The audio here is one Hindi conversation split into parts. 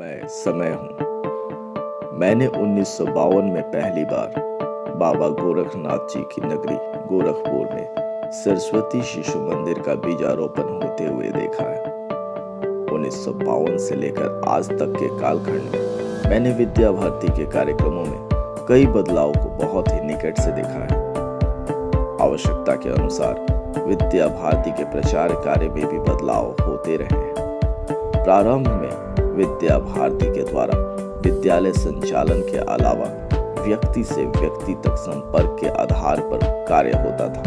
मैं समय हूँ। मैंने 1952 में पहली बार बाबा गोरखनाथ जी की नगरी गोरखपुर में सरस्वती शिशु मंदिर का बीजारोपण होते हुए देखा है। 1952 से लेकर आज तक के कालखंड में मैंने विद्या भारती के कार्यक्रमों में कई बदलाव को बहुत ही निकट से देखा है। आवश्यकता के अनुसार विद्या भारती के प्रचार कार्य में भी बदलाव होते रहे हैं। प्रारंभ में विद्या भारती के द्वारा विद्यालय संचालन के अलावा व्यक्ति से व्यक्ति तक संपर्क के आधार पर कार्य होता था।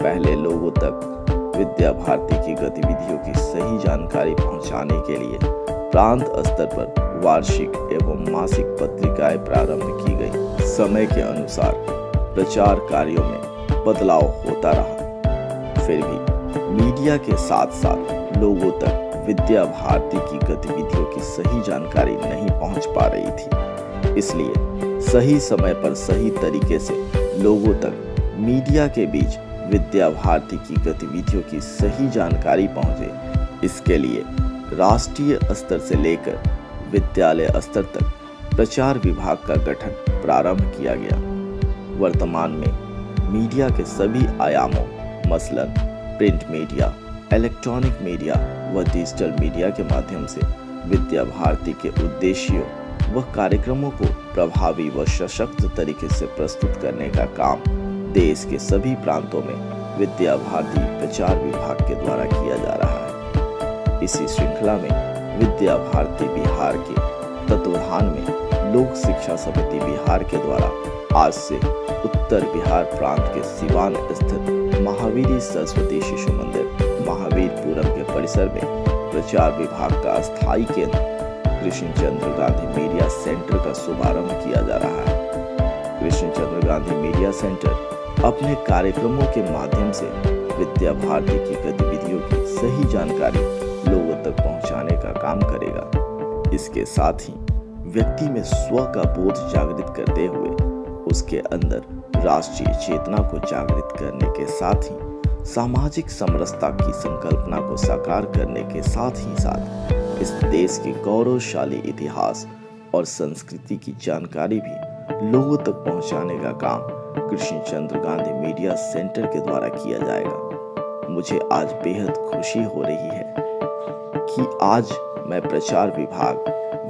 पहले लोगों तक विद्या भारती की गतिविधियों की सही जानकारी पहुंचाने के लिए प्रांत स्तर पर वार्षिक एवं मासिक पत्रिकाएं प्रारंभ की गई। समय के अनुसार प्रचार कार्यों में बदलाव होता रहा। फिर भी मीडिया के साथ साथ लोगों तक विद्या भारती की गतिविधियों की सही जानकारी नहीं पहुंच पा रही थी। इसलिए सही समय पर सही तरीके से लोगों तक मीडिया के बीच विद्या भारती की गतिविधियों की सही जानकारी पहुंचे, इसके लिए राष्ट्रीय स्तर से लेकर विद्यालय स्तर तक प्रचार विभाग का गठन प्रारंभ किया गया। वर्तमान में मीडिया के सभी आयामों मसलन प्रिंट मीडिया, इलेक्ट्रॉनिक मीडिया व डिजिटल मीडिया के माध्यम से विद्या भारती के उद्देश्यों व कार्यक्रमों को प्रभावी व सशक्त तरीके से प्रस्तुत करने का काम देश के सभी प्रांतों में विद्या भारती प्रचार विभाग के द्वारा किया जा रहा है। इसी श्रृंखला में विद्या भारती बिहार के तत्वाधान में लोक शिक्षा समिति बिहार के द्वारा आज से उत्तर बिहार प्रांत के सिवान स्थित महावीरी सरस्वती शिशु मंदिर महावीरपुरम के परिसर में प्रचार विभाग का अस्थायी केंद्र कृष्णचंद्र गांधी मीडिया सेंटर का शुभारंभ किया जा रहा है। कृष्णचंद्र गांधी मीडिया सेंटर अपने कार्यक्रमों के माध्यम से विद्या भारती की गतिविधियों की सही जानकारी लोगों तक पहुंचाने का काम करेगा। इसके साथ ही व्यक्ति में स्व का बोध जागृत करते हुए उसके अंदर राष्ट्रीय चेतना को जागृत करने के साथ ही सामाजिक समरसता की संकल्पना को साकार करने के साथ ही साथ इस देश के गौरवशाली इतिहास और संस्कृति की जानकारी भी लोगों तक पहुंचाने का काम कृष्णचंद्र गांधी मीडिया सेंटर के द्वारा किया जाएगा। मुझे आज बेहद खुशी हो रही है कि आज मैं प्रचार विभाग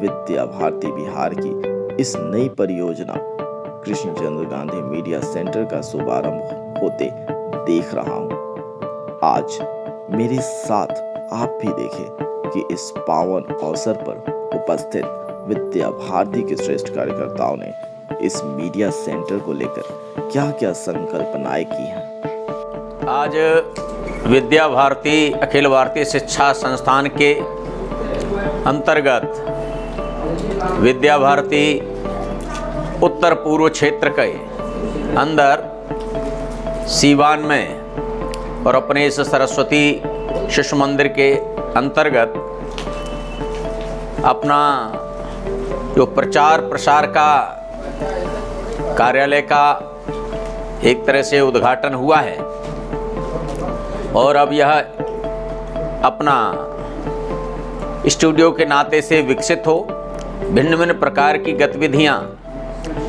विद्या भारती बिहार की इस नई परियोजना कृष्णचंद्र गांधी मीडिया सेंटर का शुभारंभ होते देख रहा हूं। आज मेरे साथ आप भी देखें कि इस पावन अवसर पर उपस्थित विद्या भारती के श्रेष्ठ कार्यकर्ताओं ने इस मीडिया सेंटर को लेकर क्या-क्या संकल्पनाएं की हैं। आज विद्या भारती अखिल भारतीय शिक्षा संस्थान के अंतर्गत विद्या भारती उत्तर पूर्व क्षेत्र के अंदर सीवान में और अपने इस सरस्वती शिशु मंदिर के अंतर्गत अपना जो प्रचार प्रसार का कार्यालय का एक तरह से उद्घाटन हुआ है और अब यह अपना स्टूडियो के नाते से विकसित हो, भिन्न भिन्न प्रकार की गतिविधियां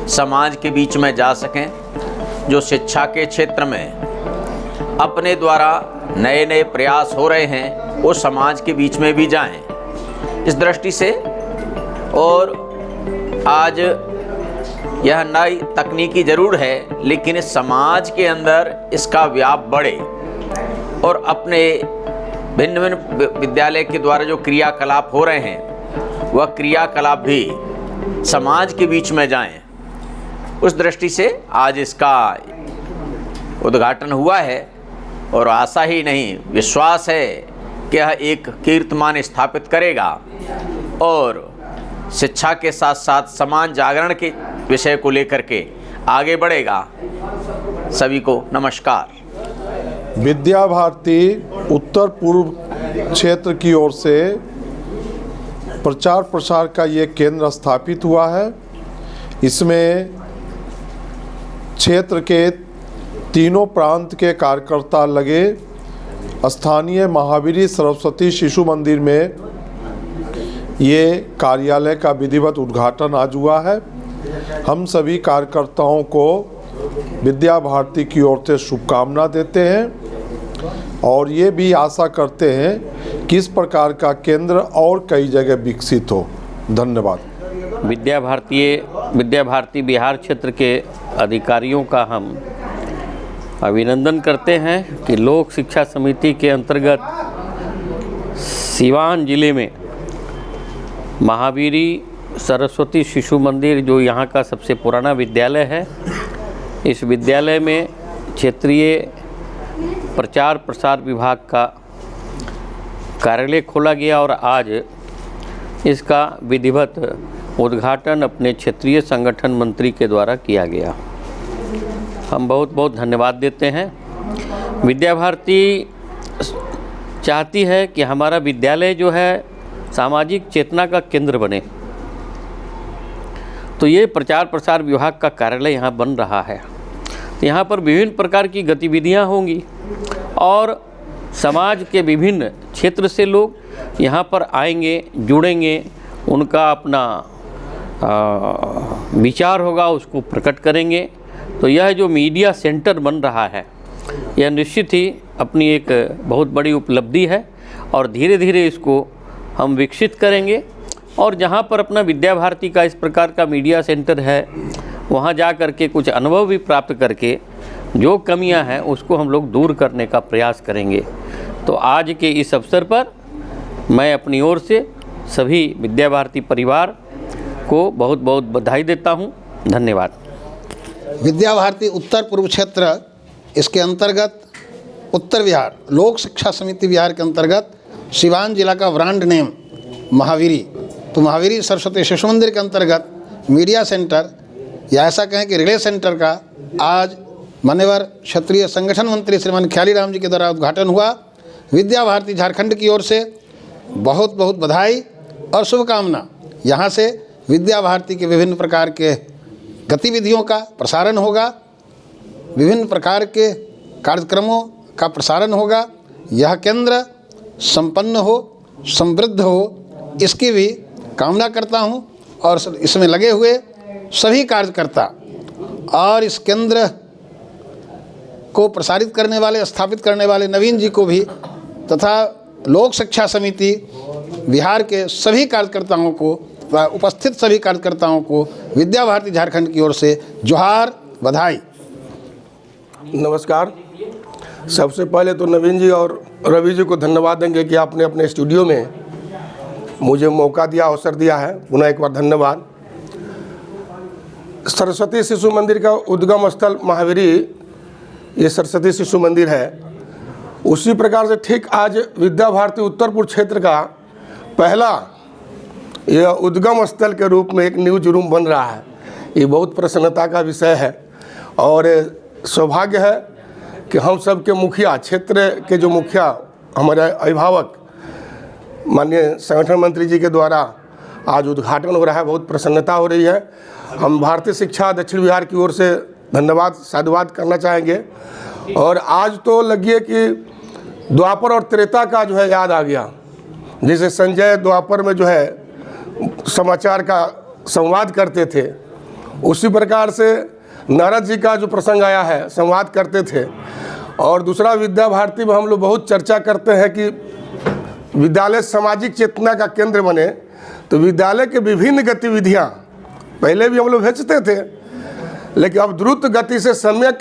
समाज के बीच में जा सकें, जो शिक्षा के क्षेत्र में अपने द्वारा नए नए प्रयास हो रहे हैं वो समाज के बीच में भी जाएं। इस दृष्टि से और आज यह नई तकनीकी जरूर है, लेकिन इस समाज के अंदर इसका व्याप बढ़े और अपने भिन्न भिन्न विद्यालय के द्वारा जो क्रियाकलाप हो रहे हैं वह क्रियाकलाप भी समाज के बीच में जाएं। उस दृष्टि से आज इसका उद्घाटन हुआ है और आशा ही नहीं विश्वास है कि यह एक कीर्तिमान स्थापित करेगा और शिक्षा के साथ साथ समाज जागरण के विषय को लेकर के आगे बढ़ेगा। सभी को नमस्कार। विद्या भारती उत्तर पूर्व क्षेत्र की ओर से प्रचार प्रसार का ये केंद्र स्थापित हुआ है। इसमें क्षेत्र के तीनों प्रांत के कार्यकर्ता लगे स्थानीय महावीरी सरस्वती शिशु मंदिर में ये कार्यालय का विधिवत उद्घाटन आज हुआ है। हम सभी कार्यकर्ताओं को विद्या भारती की ओर से शुभकामना देते हैं और ये भी आशा करते हैं कि इस प्रकार का केंद्र और कई जगह विकसित हो। धन्यवाद। विद्या भारती बिहार क्षेत्र के अधिकारियों का हम अभिनंदन करते हैं कि लोक शिक्षा समिति के अंतर्गत सिवान जिले में महावीरी सरस्वती शिशु मंदिर, जो यहाँ का सबसे पुराना विद्यालय है, इस विद्यालय में क्षेत्रीय प्रचार प्रसार विभाग का कार्यालय खोला गया और आज इसका विधिवत उद्घाटन अपने क्षेत्रीय संगठन मंत्री के द्वारा किया गया। हम बहुत बहुत धन्यवाद देते हैं। विद्या भारती चाहती है कि हमारा विद्यालय जो है सामाजिक चेतना का केंद्र बने, तो ये प्रचार प्रसार विभाग का कार्यालय यहाँ बन रहा है। यहाँ पर विभिन्न प्रकार की गतिविधियाँ होंगी और समाज के विभिन्न क्षेत्र से लोग यहाँ पर आएंगे, जुड़ेंगे, उनका अपना विचार होगा, उसको प्रकट करेंगे। तो यह जो मीडिया सेंटर बन रहा है, यह निश्चित ही अपनी एक बहुत बड़ी उपलब्धि है और धीरे धीरे इसको हम विकसित करेंगे। और जहाँ पर अपना विद्या भारती का इस प्रकार का मीडिया सेंटर है, वहाँ जा कर के कुछ अनुभव भी प्राप्त करके जो कमियां हैं उसको हम लोग दूर करने का प्रयास करेंगे। तो आज के इस अवसर पर मैं अपनी ओर से सभी विद्या भारती परिवार को बहुत बहुत बधाई देता हूं। धन्यवाद। विद्या भारती उत्तर पूर्व क्षेत्र, इसके अंतर्गत उत्तर बिहार लोक शिक्षा समिति बिहार के अंतर्गत सिवान जिला का ब्रांड नेम महावीरी, तो महावीरी सरस्वती शिशु मंदिर के अंतर्गत मीडिया सेंटर या ऐसा कहें कि रिले सेंटर का आज मान्यवर क्षेत्रीय संगठन मंत्री श्रीमान ख्याली राम जी के द्वारा उद्घाटन हुआ। विद्या भारती झारखंड की ओर से बहुत बहुत बधाई और शुभकामना। यहाँ से विद्या भारती के विभिन्न प्रकार के गतिविधियों का प्रसारण होगा, विभिन्न प्रकार के कार्यक्रमों का प्रसारण होगा। यह केंद्र संपन्न हो, समृद्ध हो, इसकी भी कामना करता हूँ और इसमें लगे हुए सभी कार्यकर्ता और इस केंद्र को प्रसारित करने वाले, स्थापित करने वाले नवीन जी को भी तथा लोक शिक्षा समिति बिहार के सभी कार्यकर्ताओं को, उपस्थित सभी कार्यकर्ताओं को विद्या भारती झारखंड की ओर से जोहार, बधाई। नमस्कार। सबसे पहले तो नवीन जी और रवि जी को धन्यवाद देंगे कि आपने अपने स्टूडियो में मुझे मौका दिया, अवसर दिया है। पुनः एक बार धन्यवाद। सरस्वती शिशु मंदिर का उद्गम स्थल महावीरी, ये सरस्वती शिशु मंदिर है। उसी प्रकार से ठीक आज विद्या भारती उत्तर पूर्व क्षेत्र का पहला यह उद्गम स्थल के रूप में एक न्यूज रूम बन रहा है। ये बहुत प्रसन्नता का विषय है और सौभाग्य है कि हम सब के मुखिया, क्षेत्र के जो मुखिया, हमारे अभिभावक माननीय संगठन मंत्री जी के द्वारा आज उद्घाटन हो रहा है। बहुत प्रसन्नता हो रही है। हम भारतीय शिक्षा दक्षिण बिहार की ओर से धन्यवाद, साधुवाद करना चाहेंगे। और आज तो लगिए कि द्वापर और त्रेता का जो है याद आ गया। जैसे संजय द्वापर में जो है समाचार का संवाद करते थे, उसी प्रकार से नारद जी का जो प्रसंग आया है, संवाद करते थे। और दूसरा, विद्या भारती में हम लोग बहुत चर्चा करते हैं कि विद्यालय सामाजिक चेतना का केंद्र बने। तो विद्यालय के विभिन्न गतिविधियाँ पहले भी हम लोग भेजते थे, लेकिन अब द्रुत गति से सम्यक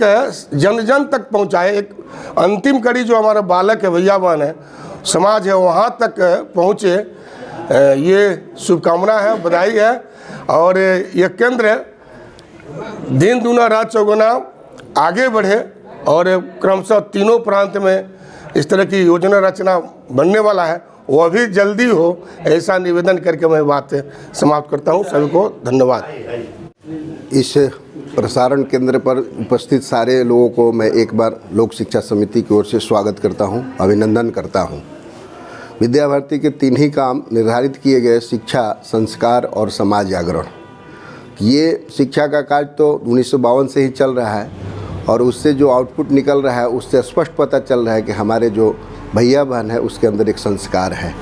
जन जन तक पहुँचाए। एक अंतिम कड़ी जो हमारा बालक है, भैया बहन है, समाज है, वहाँ तक पहुँचे, ये शुभकामना है, बधाई है। और ये केंद्र दिन दूना रात चौगुना आगे बढ़े और क्रमशः तीनों प्रांत में इस तरह की योजना रचना बनने वाला है, वह भी जल्दी हो, ऐसा निवेदन करके मैं बात समाप्त करता हूँ। सभी को धन्यवाद। इस प्रसारण केंद्र पर उपस्थित सारे लोगों को मैं एक बार लोक शिक्षा समिति की ओर से स्वागत करता हूं, अभिनंदन करता हूं। विद्या भारती के 3 ही काम निर्धारित किए गए: शिक्षा, संस्कार और समाज जागरण। ये शिक्षा का कार्य तो 1952 से ही चल रहा है और उससे जो आउटपुट निकल रहा है उससे स्पष्ट पता चल रहा है कि हमारे जो भैया बहन है उसके अंदर एक संस्कार है।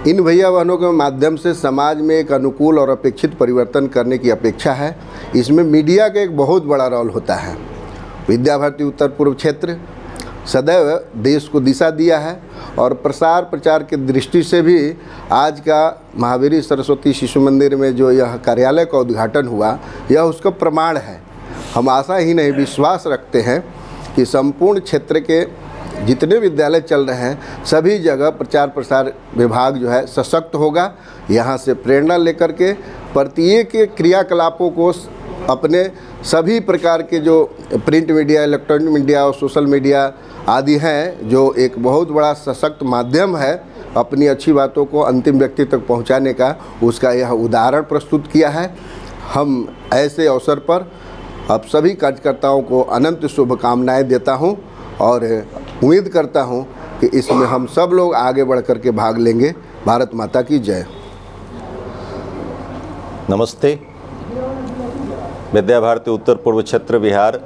इन भैया बहनों के माध्यम से समाज में एक अनुकूल और अपेक्षित परिवर्तन करने की अपेक्षा है। इसमें मीडिया का एक बहुत बड़ा रोल होता है। विद्या भारती उत्तर पूर्व क्षेत्र सदैव देश को दिशा दिया है और प्रसार प्रचार की दृष्टि से भी आज का महावीरी सरस्वती शिशु मंदिर में जो यह कार्यालय का उद्घाटन हुआ, यह उसका प्रमाण है। हम आशा ही नहीं विश्वास रखते हैं कि संपूर्ण क्षेत्र के जितने विद्यालय चल रहे हैं सभी जगह प्रचार प्रसार विभाग जो है सशक्त होगा। यहाँ से प्रेरणा लेकर के प्रत्येक क्रियाकलापों को अपने सभी प्रकार के जो प्रिंट मीडिया, इलेक्ट्रॉनिक मीडिया और सोशल मीडिया आदि हैं, जो एक बहुत बड़ा सशक्त माध्यम है अपनी अच्छी बातों को अंतिम व्यक्ति तक पहुंचाने का, उसका यह उदाहरण प्रस्तुत किया है। हम ऐसे अवसर पर अब सभी कार्यकर्ताओं को अनंत शुभकामनाएं देता हूं और उम्मीद करता हूं कि इसमें हम सब लोग आगे बढ़ कर के भाग लेंगे। भारत माता की जय। नमस्ते। विद्या भारती उत्तर पूर्व क्षेत्र बिहार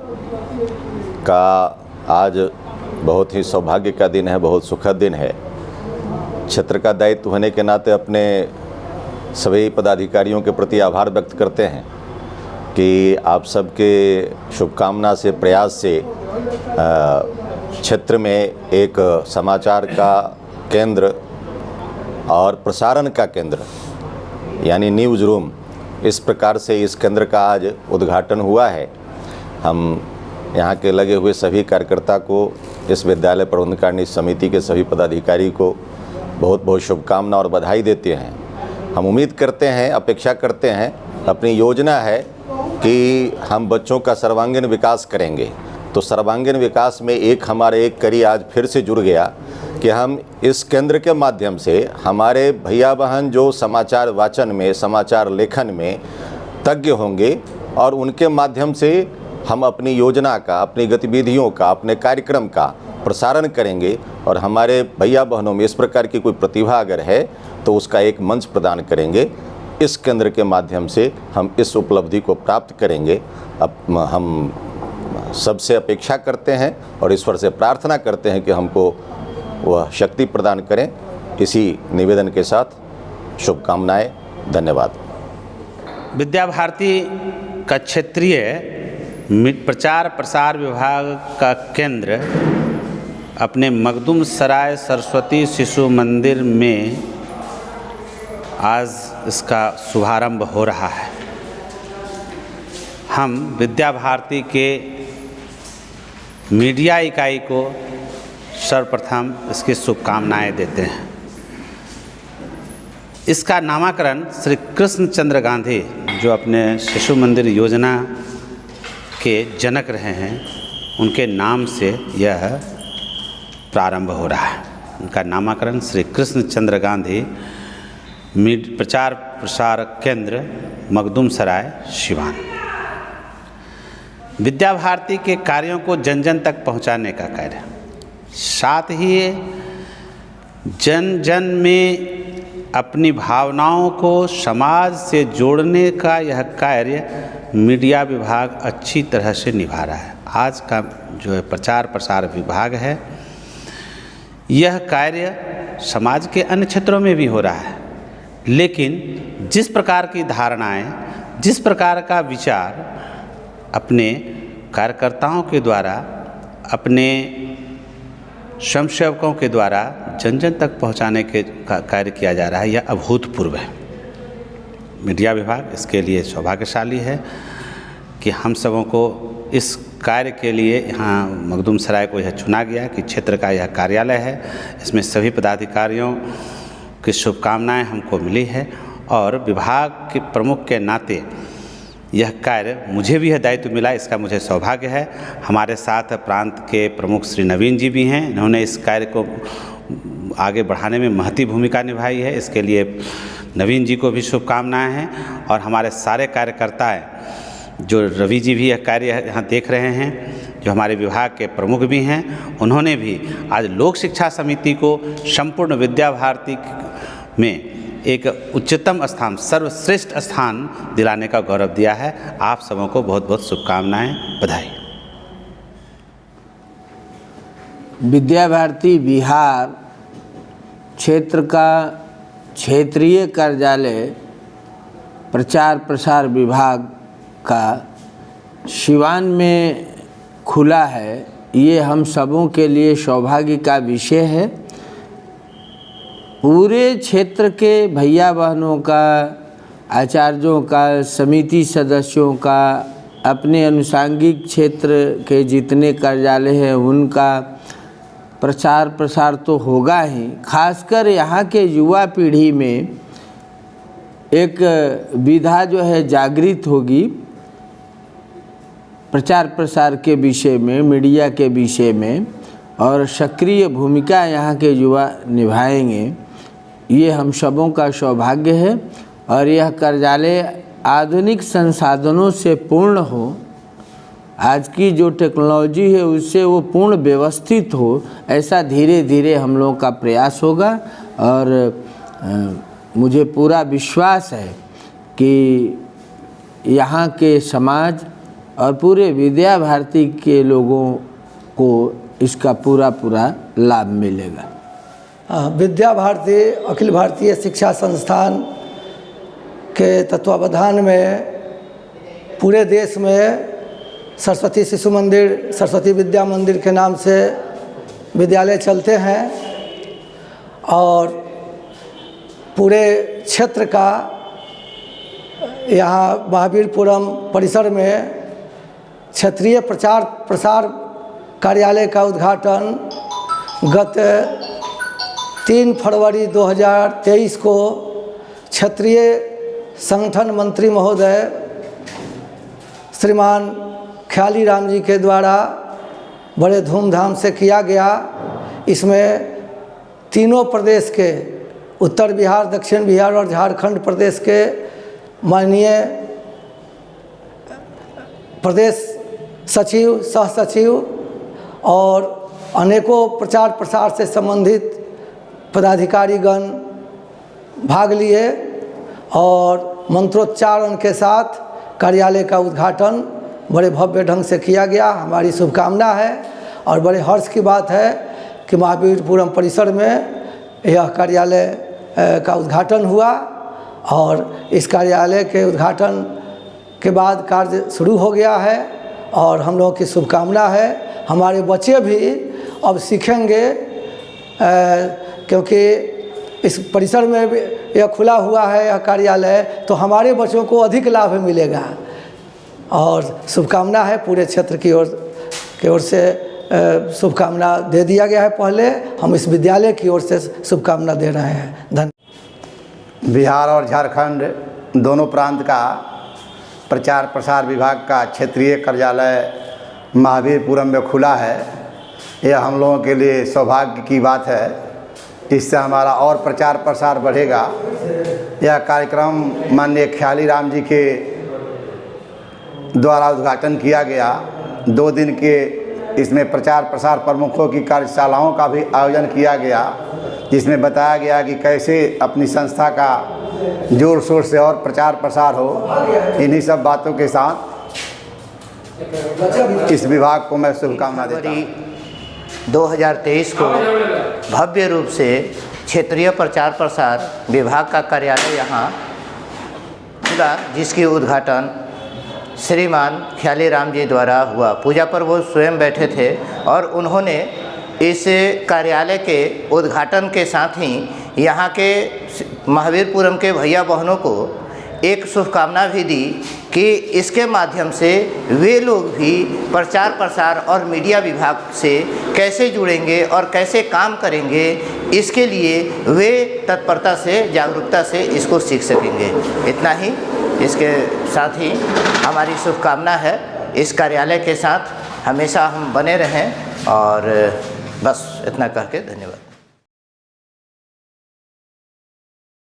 का आज बहुत ही सौभाग्य का दिन है, बहुत सुखद दिन है। क्षेत्र का दायित्व होने के नाते अपने सभी पदाधिकारियों के प्रति आभार व्यक्त करते हैं कि आप सबके शुभकामना से, प्रयास से क्षेत्र में एक समाचार का केंद्र और प्रसारण का केंद्र यानी न्यूज़ रूम, इस प्रकार से इस केंद्र का आज उद्घाटन हुआ है। हम यहाँ के लगे हुए सभी कार्यकर्ता को, इस विद्यालय प्रबंधकारिणी समिति के सभी पदाधिकारी को बहुत बहुत शुभकामना और बधाई देते हैं। हम उम्मीद करते हैं, अपेक्षा करते हैं, अपनी योजना है कि हम बच्चों का सर्वांगीण विकास करेंगे। तो सर्वांगीण विकास में हमारे एक कड़ी आज फिर से जुड़ गया कि हम इस केंद्र के माध्यम से हमारे भैया बहन जो समाचार वाचन में, समाचार लेखन में तज्ञ होंगे और उनके माध्यम से हम अपनी योजना का, अपनी गतिविधियों का, अपने कार्यक्रम का प्रसारण करेंगे और हमारे भैया बहनों में इस प्रकार की कोई प्रतिभा अगर है तो उसका एक मंच प्रदान करेंगे। इस केंद्र के माध्यम से हम इस उपलब्धि को प्राप्त करेंगे। अब हम सबसे अपेक्षा करते हैं और ईश्वर से प्रार्थना करते हैं कि हमको वह शक्ति प्रदान करें। इसी निवेदन के साथ शुभकामनाएं। धन्यवाद। विद्या भारती का क्षेत्रीय प्रचार प्रसार विभाग का केंद्र अपने मखदुम सराय सरस्वती शिशु मंदिर में आज इसका शुभारंभ हो रहा है। हम विद्या भारती के मीडिया इकाई को सर्वप्रथम इसकी शुभकामनाएं देते हैं। इसका नामकरण श्री कृष्णचंद्र गांधी, जो अपने शिशु मंदिर योजना के जनक रहे हैं, उनके नाम से यह प्रारंभ हो रहा है। उनका नामकरण श्री कृष्णचंद्र गांधी प्रचार प्रसार केंद्र, मखदुम सराय, सिवान। विद्या भारती के कार्यों को जन जन तक पहुंचाने का कार्य, साथ ही जन जन में अपनी भावनाओं को समाज से जोड़ने का यह कार्य मीडिया विभाग अच्छी तरह से निभा रहा है। आज का जो है प्रचार प्रसार विभाग है, यह कार्य समाज के अन्य क्षेत्रों में भी हो रहा है, लेकिन जिस प्रकार की धारणाएं, जिस प्रकार का विचार अपने कार्यकर्ताओं के द्वारा, अपने स्वयंसेवकों के द्वारा जन जन तक पहुंचाने के कार्य किया जा रहा है, यह अभूतपूर्व है। मीडिया विभाग इसके लिए सौभाग्यशाली है कि हम सबों को इस कार्य के लिए यहाँ मखदुम सराय को यह चुना गया कि क्षेत्र का यह कार्यालय है। इसमें सभी पदाधिकारियों की शुभकामनाएं हमको मिली है और विभाग के प्रमुख के नाते यह कार्य मुझे भी यह दायित्व मिला, इसका मुझे सौभाग्य है। हमारे साथ प्रांत के प्रमुख श्री नवीन जी भी हैं, इन्होंने इस कार्य को आगे बढ़ाने में महती भूमिका निभाई है। इसके लिए नवीन जी को भी शुभकामनाएं हैं और हमारे सारे कार्यकर्ता जो रवि जी भी यह कार्य यहाँ देख रहे हैं, जो हमारे विभाग के प्रमुख भी हैं, उन्होंने भी आज लोक शिक्षा समिति को संपूर्ण विद्या भारती में एक उच्चतम स्थान, सर्वश्रेष्ठ स्थान दिलाने का गौरव दिया है। आप सबों को बहुत बहुत शुभकामनाएं, बधाई। विद्या भारती बिहार क्षेत्र का क्षेत्रीय कार्यालय प्रचार प्रसार विभाग का सिवान में खुला है, ये हम सबों के लिए सौभाग्य का विषय है। पूरे क्षेत्र के भैया बहनों का, आचार्यों का, समिति सदस्यों का, अपने अनुषांगिक क्षेत्र के जितने कार्यालय हैं उनका प्रचार प्रसार तो होगा ही। खासकर यहाँ के युवा पीढ़ी में एक विधा जो है जागृत होगी प्रचार प्रसार के विषय में, मीडिया के विषय में, और सक्रिय भूमिका यहाँ के युवा निभाएंगे। ये हम सबों का सौभाग्य है और यह कार्यालय आधुनिक संसाधनों से पूर्ण हो, आज की जो टेक्नोलॉजी है उससे वो पूर्ण व्यवस्थित हो, ऐसा धीरे धीरे हम लोगों का प्रयास होगा। और मुझे पूरा विश्वास है कि यहाँ के समाज और पूरे विद्या भारती के लोगों को इसका पूरा लाभ मिलेगा। विद्या भारती अखिल भारतीय शिक्षा संस्थान के तत्वावधान में पूरे देश में सरस्वती शिशु मंदिर, सरस्वती विद्या मंदिर के नाम से विद्यालय चलते हैं और पूरे क्षेत्र का यहाँ महावीरपुरम परिसर में क्षेत्रीय प्रचार प्रसार कार्यालय का उद्घाटन गत 3 फरवरी 2023 को क्षेत्रीय संगठन मंत्री महोदय श्रीमान ख्याली राम जी के द्वारा बड़े धूमधाम से किया गया। इसमें तीनों प्रदेश के, उत्तर बिहार, दक्षिण बिहार और झारखंड प्रदेश के माननीय प्रदेश सचिव, सह सचिव और अनेकों प्रचार प्रसार से संबंधित पदाधिकारीगण भाग लिए और मंत्रोच्चारण के साथ कार्यालय का उद्घाटन बड़े भव्य ढंग से किया गया। हमारी शुभकामना है और बड़े हर्ष की बात है कि महावीरपुरम परिसर में यह कार्यालय का उद्घाटन हुआ और इस कार्यालय के उद्घाटन के बाद कार्य शुरू हो गया है और हम लोगों की शुभकामना है हमारे बच्चे भी अब सीखेंगे, क्योंकि इस परिसर में यह खुला हुआ है यह कार्यालय, तो हमारे बच्चों को अधिक लाभ मिलेगा। और शुभकामना है पूरे क्षेत्र की ओर से शुभकामना दे दिया गया है। पहले हम इस विद्यालय की ओर से शुभकामना दे रहे हैं। धन्यवाद। बिहार और झारखंड दोनों प्रांत का प्रचार प्रसार विभाग का क्षेत्रीय कार्यालय महावीरपुरम में खुला है। यह हम लोगों के लिए सौभाग्य की बात है। इससे हमारा और प्रचार प्रसार बढ़ेगा। यह कार्यक्रम माननीय ख्याली राम जी के द्वारा उद्घाटन किया गया। 2 दिन के इसमें प्रचार प्रसार प्रमुखों की कार्यशालाओं का भी आयोजन किया गया, जिसमें बताया गया कि कैसे अपनी संस्था का जोर शोर से और प्रचार प्रसार हो। इन्हीं सब बातों के साथ इस विभाग को मैं शुभकामना देता हूँ। 2023 को भव्य रूप से क्षेत्रीय प्रचार प्रसार विभाग का कार्यालय यहाँ खुला, जिसकी उद्घाटन श्रीमान ख्याली राम जी द्वारा हुआ। पूजा पर वो स्वयं बैठे थे और उन्होंने इस कार्यालय के उद्घाटन के साथ ही यहाँ के महावीरपुरम के भैया बहनों को एक शुभकामना भी दी कि इसके माध्यम से वे लोग भी प्रचार प्रसार और मीडिया विभाग से कैसे जुड़ेंगे और कैसे काम करेंगे, इसके लिए वे तत्परता से, जागरूकता से इसको सीख सकेंगे। इतना ही, इसके साथ ही हमारी शुभकामना है इस कार्यालय के साथ हमेशा हम बने रहें। और बस इतना कह के धन्यवाद।